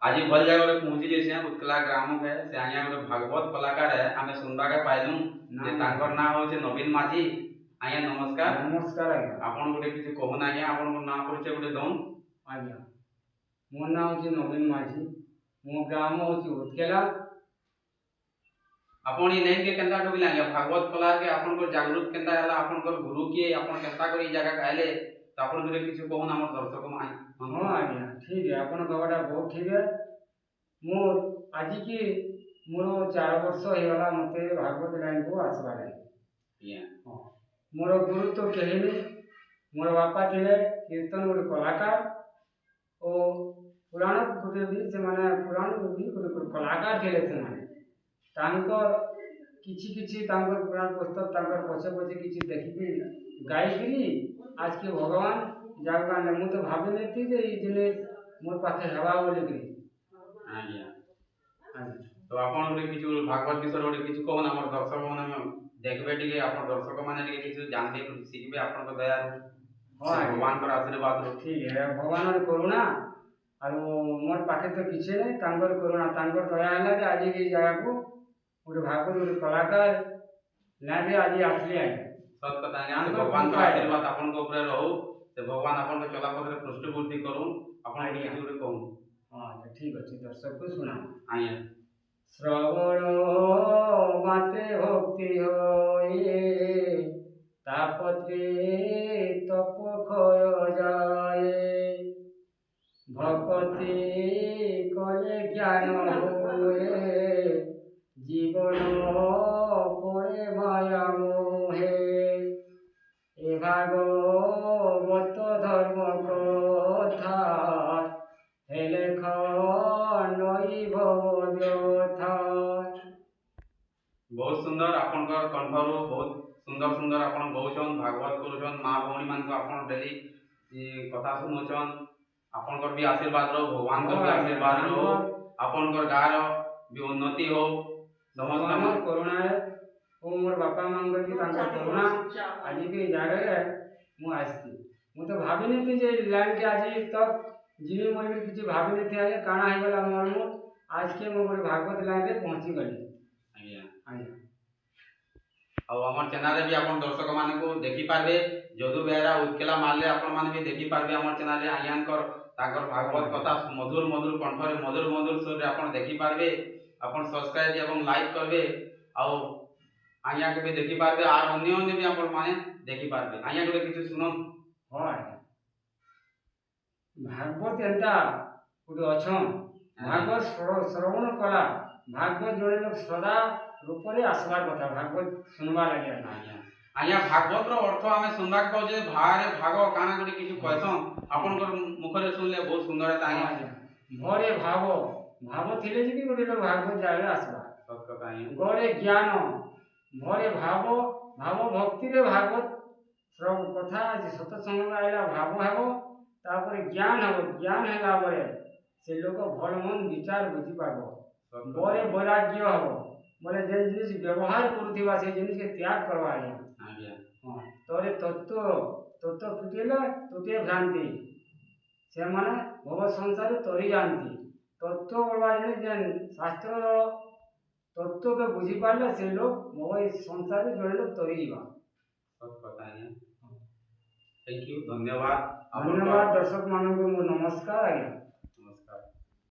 आज भल जगह पहुंची जैसे उत्कला ग्राम के से आया गोटे भागवत कलाकार है आमे सुनबा के पाइलु जे तांकर नाम होचे नवीन माझी। आया नमस्कार। नमस्कार आज्ञा। आपन गोटे किछि कहन आज्ञा आपन को नाम परिचय गोटे दउन। आज्ञा मोर नाम होचे नवीन माझी, मो ग्राम होचे उत्केला। आपन ई नेम के केंता डोबिला आज्ञा भागवत कला के आपन को जागृत केंता हला आपन को गुरु के आपन केंता करी जगह कहले तो आपन गोटे किछि कहन हमर दर्शक माई। हां आज्ञा ठीक है, आपन कहवाटा बहुत ठीक है। मोर आज की मोर 4 वर्ष हे गला मते भागवत लाइन को आसबा रे। हां मोर गुरु तो केहिनी, मोर बापा थिले कीर्तन गोटे कलाकार ओ पुराण गोटे भी से माने पुराण भी गोटे कलाकार थिले से माने तांकर किछि किछि तांकर पुराण पुस्तक तांकर पछे पछे किछि देखि गाइकरी आज के भगवान जागा ने मु तो भाबे नै थी जे ई जिने मोर पाखे हवा बोले करी। आज्ञा तो आपन गोटे किछु भागवत विषय गोटे किछु कहन हमर दर्शक माने देखबे टिके आपन दर्शक माने टिके किछु जानबे सिखबे आपन को दया भगवान को आशीर्वाद रो। ठीक है, भगवान रो करुणा आरो मोर पाखे तो किछे नै तांकर करुणा तांकर दया हला जे आज की जगह को गोटे भागवत गोटे कलाकार लागे आज आसली आए। सत कथा ज्ञान भगवान का आशीर्वाद आपन को ऊपर रहू से भगवान आपन को चला पथरे पृष्ठभूति करू आपन किछु गोटे कहू। हां ठीक अछि, दर्शक को सुना। आज्ञा श्रवण माते भक्ति होए तापत्रे तप क्षय जाए भक्ति कले ज्ञान होए जीवन पड़े माया मोहे ए भागवत धर्म कथा हेले नई भव व्यथा। बहुत सुंदर आपन का कंठरू बहुत सुंदर सुंदर आपन गौचन भागवत करूचन मां भौणी मान को आपन डेली कथा सुनोचन आपन को भी आशीर्वाद रो भगवान को भी आशीर्वाद रो आपन को गार भी उन्नति हो समस्त हमर करुणा है ओ मोर बापा मांगर की तांका करुणा आज के जागे मु आस्ती मु तो भाबी नै थी जे लाइन के आज तक जीवी मोर के किछि भाबी नै थी आए काना हे गला मोर मु आज के मो गोटे भागवत लाइन रे पहुंची गली। आज्ञा आज्ञा और हमर चैनल रे भी आपन दर्शक माने को देखि पारबे जदु बेरा उत्केला मारले आपन माने भी देखि पारबे हमर चैनल रे आयानकर ताकर भागवत कथा मधुर मधुर कंठ रे मधुर मधुर स्वर रे आपन देखि पारबे आपन सब्सक्राइब एवं लाइक करबे आ आया के भी देखि पारबे आर अन्य अन्य भी आपन माने देखि पारबे आया गोटे किछु सुनन। हां भागवत एंता गोटे अछन भागवत श्रवण कला भागवत जोड़े लोग सदा रूप रे आसबार कथा भागवत सुनबा लागि आज्ञा आज्ञा भागवत रो अर्थ हमें सुनबा को जे भारे भागो काना गोटे किछु कहसन आपन को मुख रे सुनले बहुत सुंदर है आज्ञा भरे भाव भाव थिले जे गोटे लोग भागवत जाले आसबा सत कथा आज्ञा गरे ज्ञान भरे भाव भाव भक्ति रे भागवत सब कथा जे सत्संग आइला भाव भाव तापर ज्ञान हो ज्ञान हैला बरे से लोग भल मन विचार बुझी पाबो बरे वैराग्य हो बोले जे जिनिस व्यवहार करूथिबा से जिनिस के त्याग करवा आज्ञा हां तोरे तत्व तत्व फुटेला तुते भ्रांति से माने भव संसार तोरी जानती तत्व बोलवा जेन शास्त्र तत्व के बुझी पाले से लोग भव संसार जोड़े लोग तोरी जीवा। सत कथा आज्ञा थैंक यू धन्यवाद धन्यवाद दर्शक मानक को नमस्कार आज्ञा।